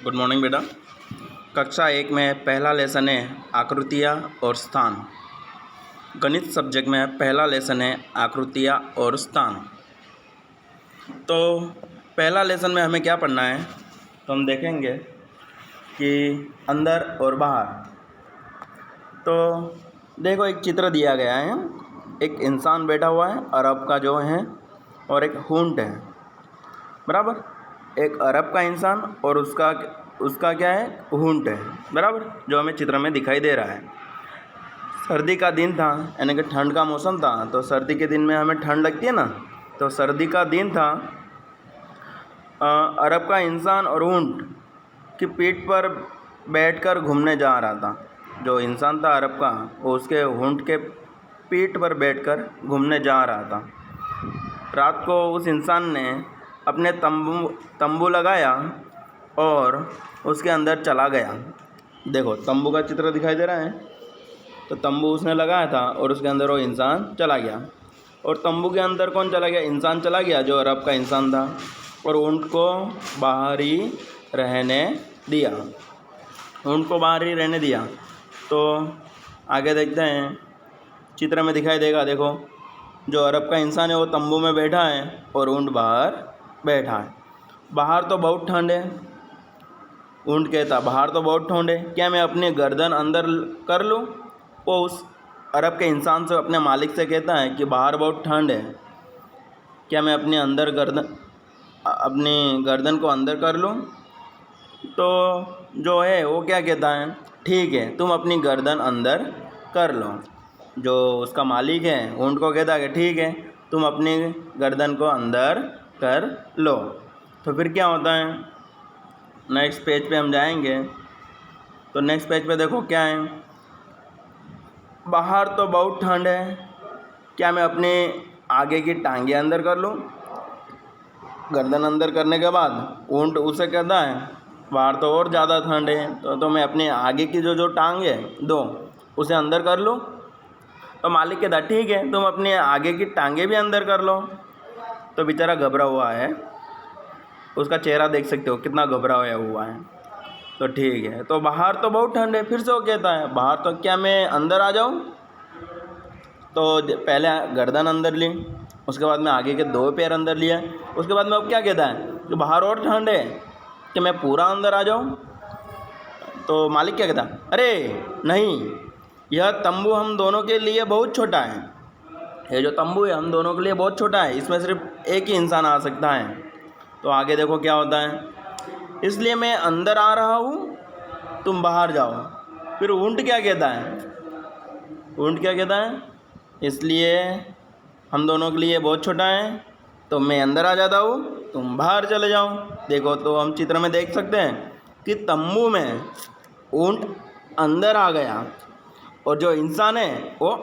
Good morning बेटा। कक्षा 1 में पहला लेसन है आकृतियाँ और स्थान। गणित सब्जेक्ट में पहला लेसन है आकृतियाँ और स्थान। तो पहला लेसन में हमें क्या पढ़ना है, तो हम देखेंगे कि अंदर और बाहर। तो देखो, एक चित्र दिया गया है, एक इंसान बैठा हुआ है अरब का जो है, और एक ऊंट है, बराबर। एक अरब का इंसान और उसका क्या है, ऊंट है, बराबर, जो हमें चित्र में दिखाई दे रहा है। सर्दी का दिन था, यानी कि ठंड का मौसम था। तो सर्दी के दिन में हमें ठंड लगती है ना, तो सर्दी का दिन था। अरब का इंसान और ऊंट की पीठ पर बैठकर घूमने जा रहा था। जो इंसान था अरब का, वो उसके ऊंट के पीठ पर बैठकर घूमने जा रहा था। रात को उस इंसान ने अपने तंबू लगाया और उसके अंदर चला गया। देखो, तंबू का चित्र दिखाई दे रहा है। तो तंबू उसने लगाया था और उसके अंदर वो इंसान चला गया। और तंबू के अंदर कौन चला गया? इंसान चला गया, जो अरब का इंसान था, और ऊंट को बाहर ही रहने दिया। ऊंट को बाहर ही रहने दिया। तो आगे देखते हैं, चित्र में दिखाई देगा। देखो, जो अरब का इंसान है वो तंबू में बैठा है और ऊंट बाहर बैठा है। बाहर तो बहुत ठंड है। ऊंट कहता, बाहर तो बहुत ठंड है, क्या मैं अपनी गर्दन अंदर कर लूँ? वो उस अरब के इंसान से, अपने मालिक से कहता है कि बाहर बहुत ठंड है, क्या मैं अपनी गर्दन को अंदर कर लूँ? तो जो है वो क्या कहता है, ठीक है, तुम अपनी गर्दन अंदर कर लो। जो उसका मालिक है ऊंट को कहता है कि ठीक है, तुम अपनी गर्दन को अंदर कर लो। तो फिर क्या होता है, नेक्स्ट पेज पे हम जाएंगे। तो नेक्स्ट पेज पे देखो क्या है, बाहर तो बहुत ठंड है, क्या मैं अपने आगे की टांगें अंदर कर लूँ? गर्दन अंदर करने के बाद ऊंट उसे कहता है, बाहर तो और ज़्यादा ठंड है, तो मैं अपने आगे की जो टांग है उसे अंदर कर लूँ? तो मालिक कहता, ठीक है, तुम अपने आगे की टांगें भी अंदर कर लो। तो बेचारा घबरा हुआ है, उसका चेहरा देख सकते हो कितना घबराया हुआ है। तो ठीक है, तो बाहर तो बहुत ठंड है, फिर से वो कहता है, बाहर तो क्या मैं अंदर आ जाऊँ? तो पहले गर्दन अंदर ली, उसके बाद में आगे के 2 पैर अंदर लिया, उसके बाद में अब क्या कहता है कि बाहर और ठंड है, कि मैं पूरा अंदर आ जाऊँ? तो मालिक क्या कहता, अरे नहीं, यह तंबू हम दोनों के लिए बहुत छोटा है। ये जो तंबू है हम दोनों के लिए बहुत छोटा है, इसमें सिर्फ एक ही इंसान आ सकता है। तो आगे देखो क्या होता है, इसलिए मैं अंदर आ रहा हूँ, तुम बाहर जाओ। फिर ऊंट क्या कहता है, ऊंट क्या कहता है, इसलिए हम दोनों के लिए बहुत छोटा है, तो मैं अंदर आ जाता हूँ, तुम बाहर चले जाओ। देखो, तो हम चित्र में देख सकते हैं कि तंबू में ऊंट अंदर आ गया और जो इंसान है वो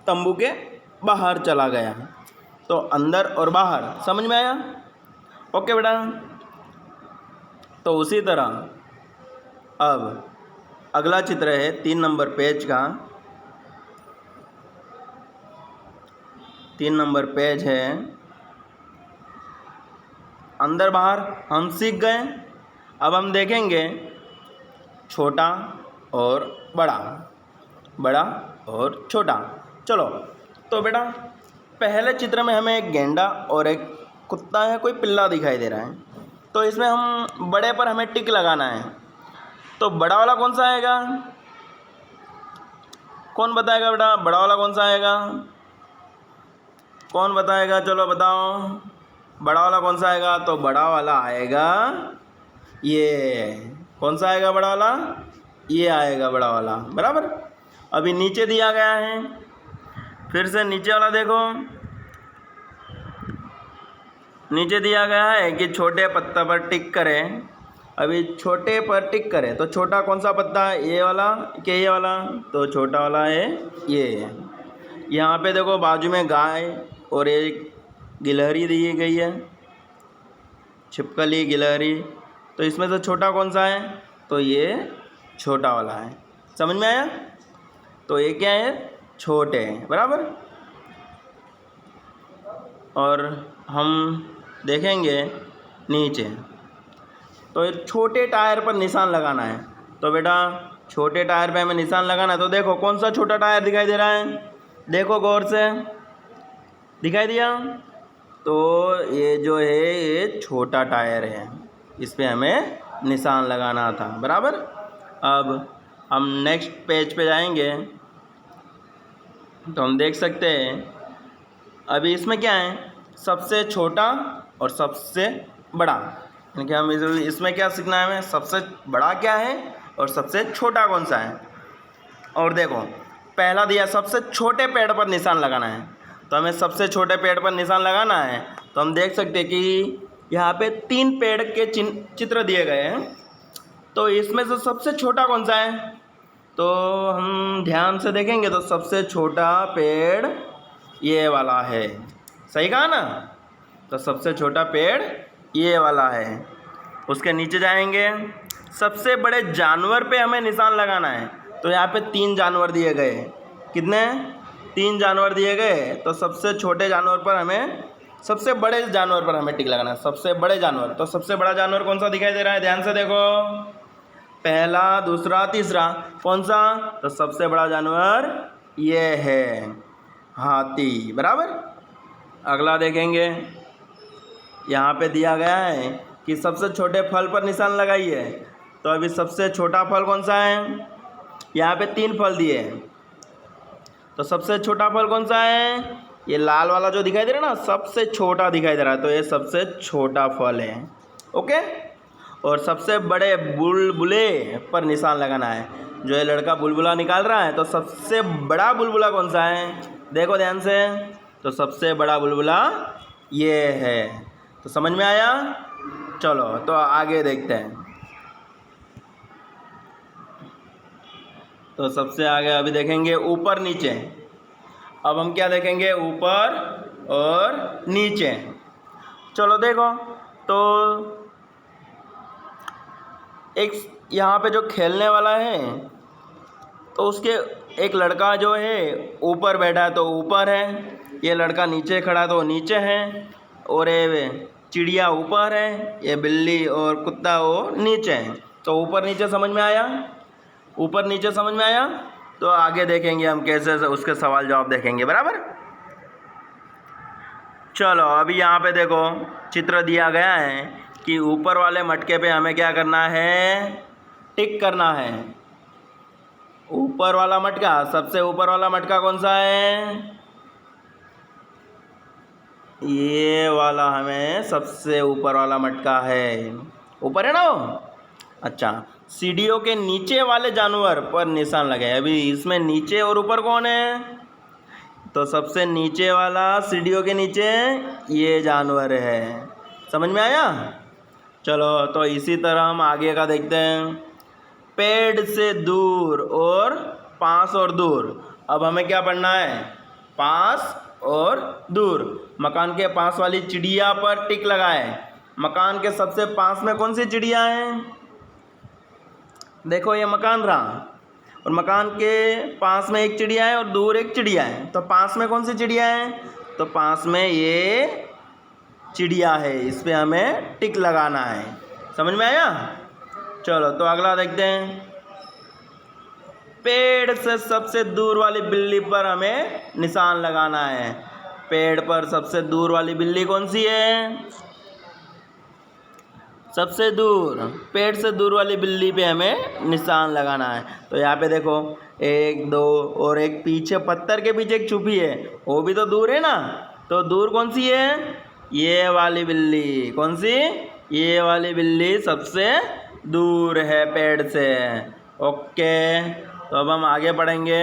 तंबू के बाहर चला गया। तो अंदर और बाहर समझ में आया? ओके बेटा। तो उसी तरह अब अगला चित्र है 3 नंबर पेज का। 3 नंबर पेज है, अंदर बाहर हम सीख गए। अब हम देखेंगे छोटा और बड़ा, बड़ा और छोटा। चलो, तो बेटा पहले चित्र में हमें एक गेंडा और एक कुत्ता है, कोई पिल्ला दिखाई दे रहा है। तो इसमें हम बड़े पर हमें टिक लगाना है। तो बड़ा वाला कौन सा आएगा? कौन बताएगा बेटा, बड़ा वाला कौन सा आएगा? कौन बताएगा? चलो बताओ, बड़ा वाला कौन सा आएगा? तो बड़ा वाला आएगा ये। कौन सा आएगा बड़ा वाला? ये आएगा बड़ा वाला, बराबर। अभी नीचे दिया गया है, फिर से नीचे वाला देखो। नीचे दिया गया है कि छोटे पत्ते पर टिक करें। अभी छोटे पर टिक करें, तो छोटा कौन सा पत्ता है, ये वाला कि ये वाला? तो छोटा वाला है ये। यहाँ पे देखो बाजू में गाय और एक गिलहरी दी गई है, छिपकली गिलहरी। तो इसमें से छोटा कौन सा है? तो ये छोटा वाला है। समझ में आया? तो ये क्या है, छोटे हैं, बराबर। और हम देखेंगे नीचे। तो ये छोटे टायर पर निशान लगाना है। तो बेटा छोटे टायर पे हमें निशान लगाना है। तो देखो कौन सा छोटा टायर दिखाई दे रहा है, देखो गौर से, दिखाई दिया? तो ये जो है ये छोटा टायर है, इस पे हमें निशान लगाना था, बराबर। अब हम नेक्स्ट पेज पे जाएंगे तो हम देख सकते हैं अभी इसमें क्या है, सबसे छोटा और सबसे बड़ा, यानी कि हम इसमें क्या सीखना है हमें, सबसे बड़ा क्या है और सबसे छोटा कौन सा है। और देखो पहला दिया सबसे छोटे पेड़ पर निशान लगाना है, तो हमें सबसे छोटे पेड़ पर निशान लगाना है। तो हम देख सकते हैं कि यहाँ पे 3 पेड़ के चित्र दिए गए हैं, तो इसमें से सबसे छोटा कौन सा है, तो हम ध्यान से देखेंगे तो सबसे छोटा पेड़ ये वाला है, सही कहा ना। तो सबसे छोटा पेड़ ये वाला है। उसके नीचे जाएंगे, सबसे बड़े जानवर पे हमें निशान लगाना है। तो यहाँ पे 3 जानवर दिए गए, कितने, 3 जानवर दिए गए। तो सबसे छोटे जानवर पर हमें, सबसे बड़े जानवर पर हमें टिक लगाना है, सबसे बड़े जानवर। तो सबसे बड़ा जानवर कौन सा दिखाई दे रहा है, ध्यान से देखो, पहला, दूसरा, तीसरा, कौन सा, तो सबसे बड़ा जानवर ये है, हाथी, बराबर। अगला देखेंगे, यहाँ पे दिया गया है कि सबसे छोटे फल पर निशान लगाइए। तो अभी सबसे छोटा फल कौन सा है, यहाँ पे 3 फल दिए हैं, तो सबसे छोटा फल कौन सा है, ये लाल वाला जो दिखाई दे रहा है ना, सबसे छोटा दिखाई दे रहा है, तो ये सबसे छोटा फल है, ओके। और सबसे बड़े बुलबुले पर निशान लगाना है। जो ये लड़का बुलबुला निकाल रहा है, तो सबसे बड़ा बुलबुला कौन सा है, देखो ध्यान से, तो सबसे बड़ा बुलबुला ये है। तो समझ में आया, चलो तो आगे देखते हैं। तो सबसे आगे अभी देखेंगे ऊपर नीचे। अब हम क्या देखेंगे, ऊपर और नीचे। चलो देखो, तो एक यहाँ पे जो खेलने वाला है, तो उसके एक लड़का जो है ऊपर बैठा है तो ऊपर है, ये लड़का नीचे खड़ा है तो नीचे है, और ये चिड़िया ऊपर है, ये बिल्ली और कुत्ता वो नीचे है। तो ऊपर नीचे समझ में आया, ऊपर नीचे समझ में आया। तो आगे देखेंगे हम कैसे उसके सवाल जवाब देखेंगे, बराबर। चलो अभी यहाँ पे देखो चित्र दिया गया है कि ऊपर वाले मटके पे हमें क्या करना है, टिक करना है। ऊपर वाला मटका, सबसे ऊपर वाला मटका कौन सा है, ये वाला हमें सबसे ऊपर वाला मटका है, ऊपर है ना वो। अच्छा, सीढ़ियों के नीचे वाले जानवर पर निशान लगाए। अभी इसमें नीचे और ऊपर कौन है, तो सबसे नीचे वाला सीढ़ियों के नीचे ये जानवर है, समझ में आया। चलो तो इसी तरह हम आगे का देखते हैं। पेड़ से दूर और पास और दूर। अब हमें क्या पढ़ना है, पास और दूर। मकान के पास वाली चिड़िया पर टिक लगाए। मकान के सबसे पास में कौन सी चिड़िया है, देखो ये मकान रहा, और मकान के पास में एक चिड़िया है और दूर एक चिड़िया है। तो पास में कौन सी चिड़िया है, तो पास में ये चिड़िया है, इस पे हमें टिक लगाना है, समझ में आया। चलो तो अगला देखते हैं। पेड़ से सबसे दूर वाली बिल्ली पर हमें निशान लगाना है। पेड़ पर सबसे दूर वाली बिल्ली कौन सी है, सबसे दूर, पेड़ से दूर वाली बिल्ली पे हमें निशान लगाना है। तो यहाँ पे देखो 1 2 और एक पीछे पत्थर के पीछे एक छुपी है, वो भी तो दूर है ना। तो दूर कौन सी है, ये वाली बिल्ली, कौन सी, ये वाली बिल्ली सबसे दूर है पेड़ से, ओके। तो अब हम आगे बढ़ेंगे।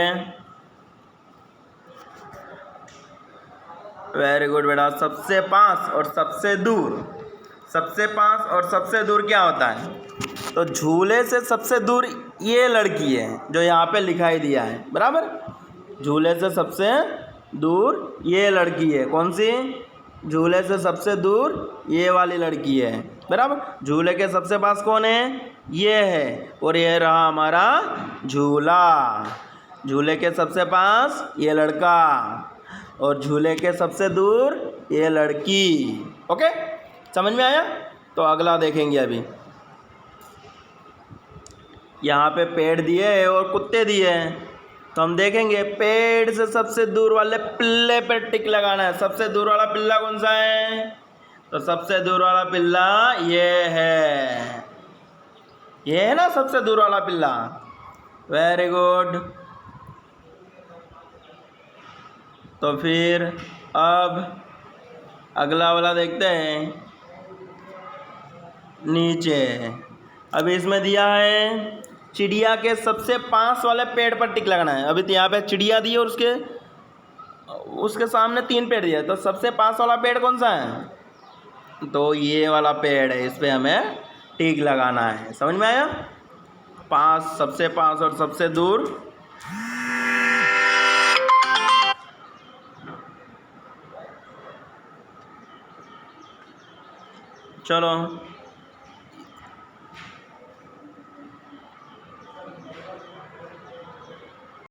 वेरी गुड बेटा। सबसे पास और सबसे दूर, सबसे पास और सबसे दूर क्या होता है, तो झूले से सबसे दूर ये लड़की है जो यहाँ पे लिखाई दिया है, बराबर। झूले से सबसे दूर ये लड़की है, कौन सी, झूले से सबसे दूर ये वाली लड़की है, बराबर। झूले के सबसे पास कौन है, ये है, और ये रहा हमारा झूला। झूले के सबसे पास ये लड़का और झूले के सबसे दूर ये लड़की, ओके, समझ में आया। तो अगला देखेंगे अभी। यहाँ पे पेड़ दिए है और कुत्ते दिए हैं, तो हम देखेंगे पेड़ से सबसे दूर वाले पिल्ले पे टिक लगाना है। सबसे दूर वाला पिल्ला कौन सा है? तो सबसे दूर वाला पिल्ला ये है ना सबसे दूर वाला पिल्ला। Very good. तो फिर अब अगला वाला देखते हैं, नीचे। अभी इसमें दिया है चिड़िया के सबसे पास वाले पेड़ पर टिक लगाना है। अभी तो यहाँ पे चिड़िया दी और उसके सामने 3 पेड़ दिया, तो सबसे पास वाला पेड़ कौन सा है? तो ये वाला पेड़ है, इस पे हमें टिक लगाना है। समझ में आया? पास, सबसे पास और सबसे दूर। चलो